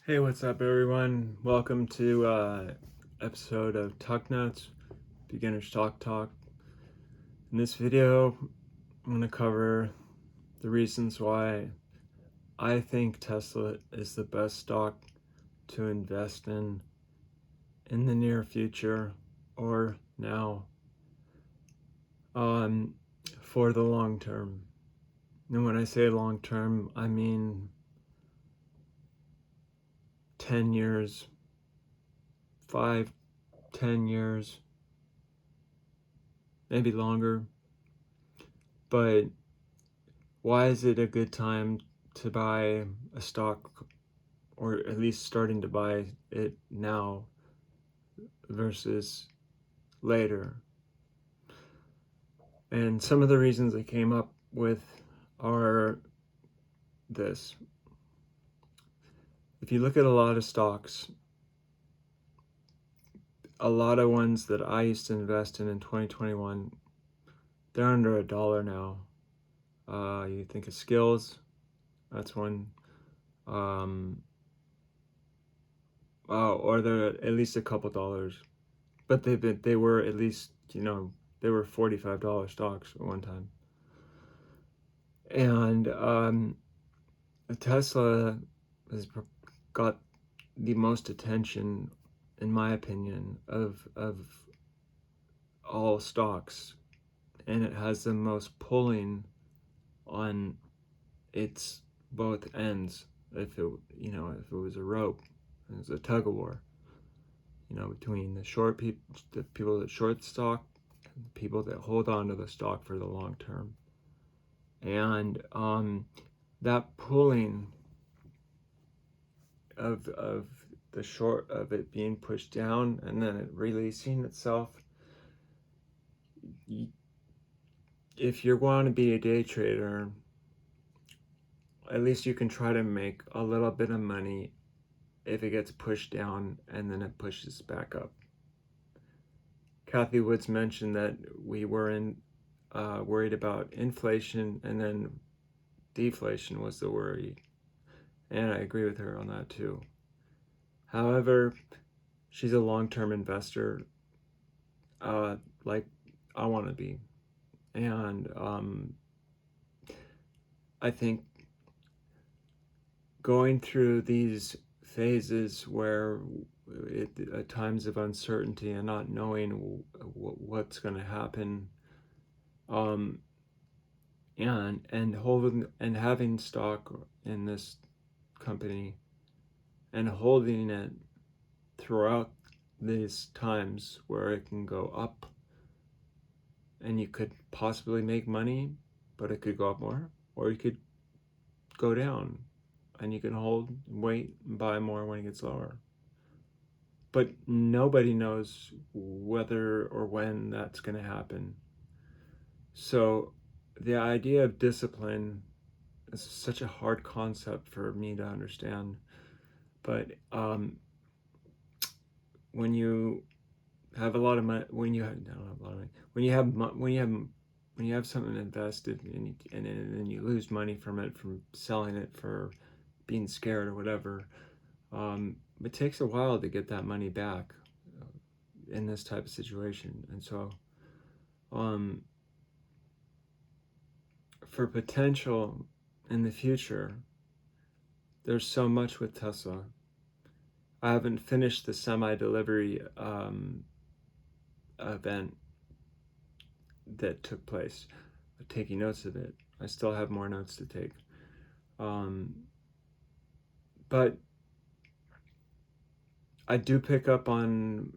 Hey, what's up, everyone? Welcome to episode of Tuck Nuts, Beginner's Talk. In this video, I'm going to cover the reasons why I think Tesla is the best stock to invest in the near future or now, for the long term. And when I say long term, I mean 10 years, 5, 10 years, maybe longer. But why is it a good time to buy a stock, or at least starting to buy it now versus later? And some of the reasons I came up with are this. If you look at a lot of stocks, a lot of ones that I used to invest in 2021, they're under $1 now. You think of Skills, that's one. Or they're at least a couple dollars, but they were at least, they were $45 stocks at one time. And Tesla has got the most attention, in my opinion, of all stocks, and it has the most pulling on its both ends. If it was a rope, it was a tug of war, between the people that short stock and the people that hold on to the stock for the long term. And that pulling of the short of it being pushed down and then it releasing itself. If you're going to be a day trader, at least you can try to make a little bit of money if it gets pushed down and then it pushes back up. Kathy Woods mentioned that we were worried about inflation, and then deflation was the worry. And I agree with her on that too. However, she's a long-term investor, like I want to be. And I think going through these phases where at times of uncertainty and not knowing what's going to happen, and holding and having stock in this company and holding it throughout these times where it can go up and you could possibly make money, but it could go up more, or you could go down and you can hold and wait and buy more when it gets lower. But nobody knows whether or when that's going to happen. So the idea of discipline is such a hard concept for me to understand. But when you have a lot of money, when you have something invested and then you lose money from it, from selling it for being scared or whatever, it takes a while to get that money back in this type of situation. And so for potential in the future, there's so much with Tesla. I haven't finished the semi-delivery event that took place, taking notes of it. I still have more notes to take. But I do pick up on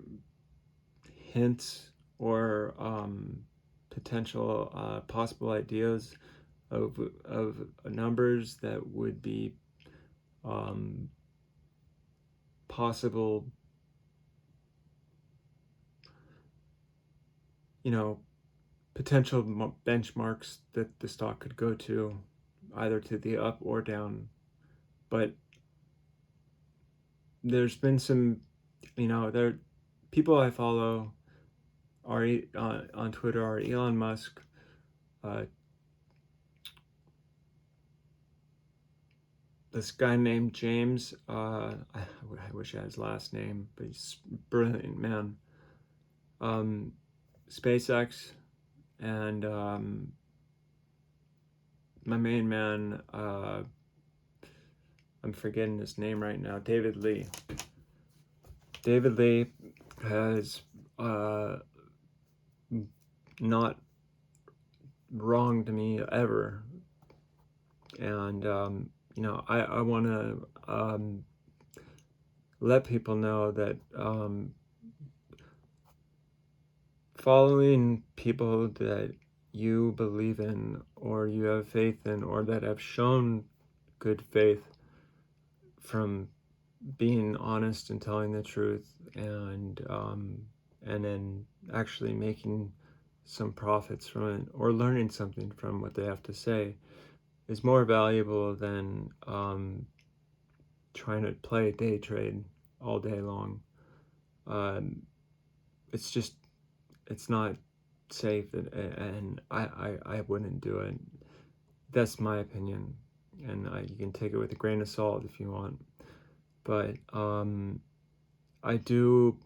hints or potential possible ideas of numbers that would be possible, potential benchmarks that the stock could go to, either to the up or down. But there's been some, there people I follow are on Twitter are Elon Musk, this guy named James. I wish I had his last name, but he's a brilliant man. SpaceX and my main man, I'm forgetting his name right now, David Lee. David Lee has not wronged me ever, and I want to let people know that following people that you believe in or you have faith in or that have shown good faith from being honest and telling the truth and then actually making some profits from it or learning something from what they have to say is more valuable than trying to play day trade all day long. It's not safe, and I wouldn't do it. That's my opinion, and you can take it with a grain of salt if you want. But I do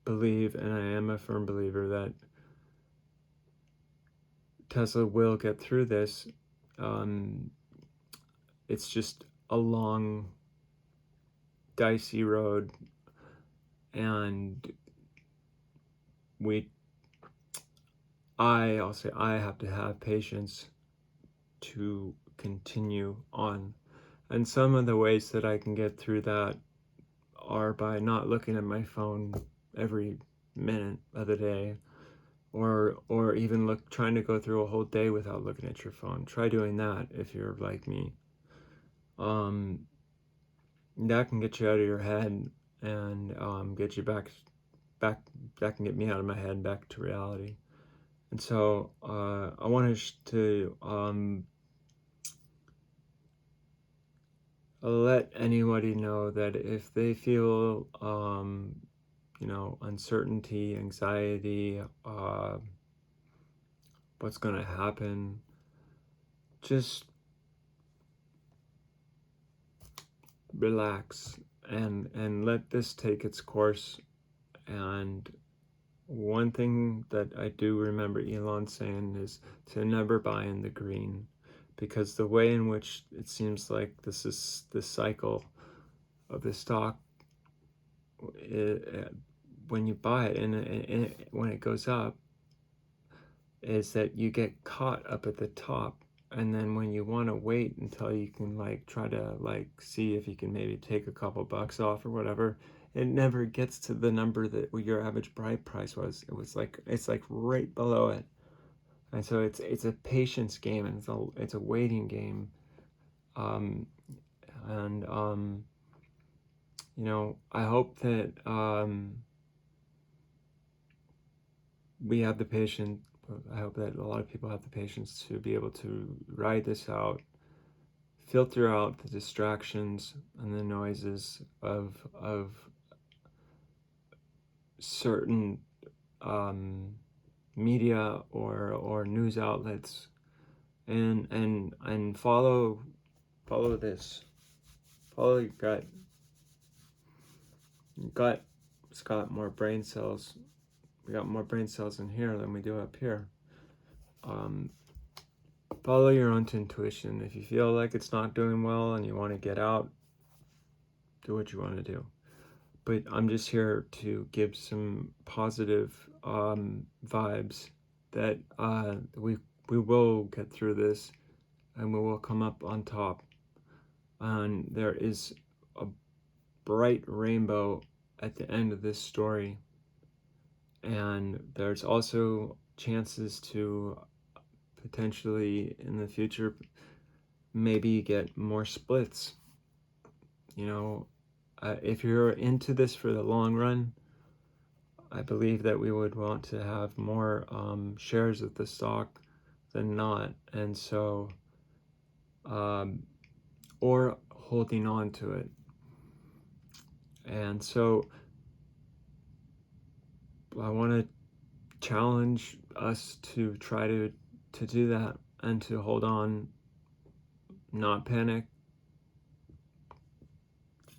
believe, and I am a firm believer, that Tesla will get through this. It's just a long, dicey road, and I'll say I have to have patience to continue on. And some of the ways that I can get through that are by not looking at my phone every minute of the day, or even trying to go through a whole day without looking at your phone. Try doing that if you're like me. That can get you out of your head and get you back. That can get me out of my head back to reality. And so I wanted to let anybody know that if they feel uncertainty, anxiety, what's going to happen, just relax and let this take its course. And one thing that I do remember Elon saying is to never buy in the green, because the way in which it seems like this cycle of the stock, when you buy it and when it goes up, is that you get caught up at the top, and then when you want to wait until you can try to see if you can maybe take a couple bucks off or whatever, it never gets to the number that your average buy price was. It's right below it. And so it's a patience game, and it's a waiting game. I hope that we have the patience. I hope that a lot of people have the patience to be able to ride this out, filter out the distractions and the noises of certain media or news outlets, and follow this. Follow your gut. Your gut's got more brain cells. We got more brain cells in here than we do up here. Follow your own intuition. If you feel like it's not doing well and you want to get out, do what you want to do. But I'm just here to give some positive vibes that we will get through this, and we will come up on top. And there is a bright rainbow at the end of this story. And there's also chances to potentially in the future maybe get more splits. If you're into this for the long run, I believe that we would want to have more shares of the stock than not, and so or holding on to it. And so I want to challenge us to try to do that and to hold on, not panic,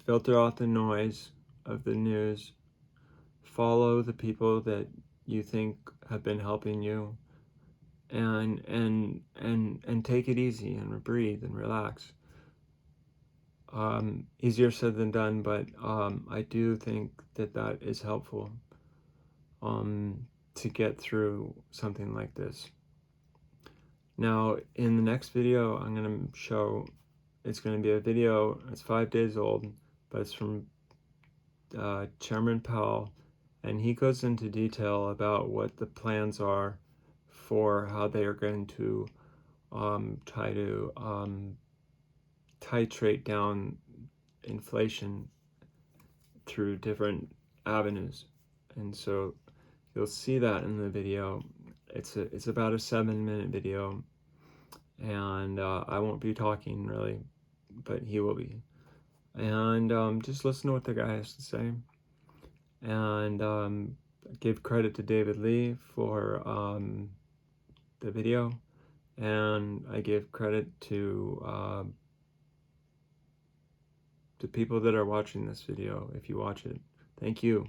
filter out the noise of the news, follow the people that you think have been helping you, and take it easy and breathe and relax. Easier said than done, but I do think that is helpful to get through something like this. Now, in the next video, I'm going to show, it's going to be a video, it's 5 days old, but it's from Chairman Powell, and he goes into detail about what the plans are for how they are going to try to titrate down inflation through different avenues. And so you'll see that in the video. It's about a 7-minute video, and I won't be talking really, but he will be. And just listen to what the guy has to say. And give credit to David Lee for the video, and I give credit to the people that are watching this video. If you watch it, thank you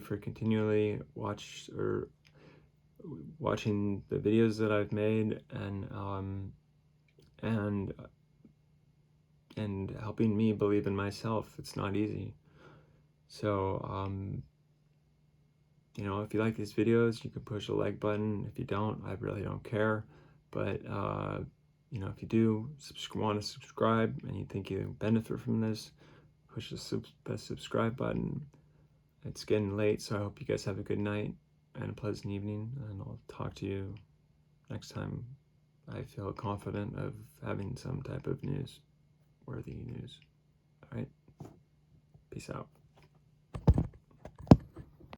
for continually watching the videos that I've made, and helping me believe in myself. It's not easy. So you know, if you like these videos, you can push the like button. If you don't, I really don't care. But you know, if you do want to subscribe and you think you benefit from this, push the subscribe button. It's getting late, so I hope you guys have a good night and a pleasant evening, and I'll talk to you next time I feel confident of having some type of worthy news. All right, peace out.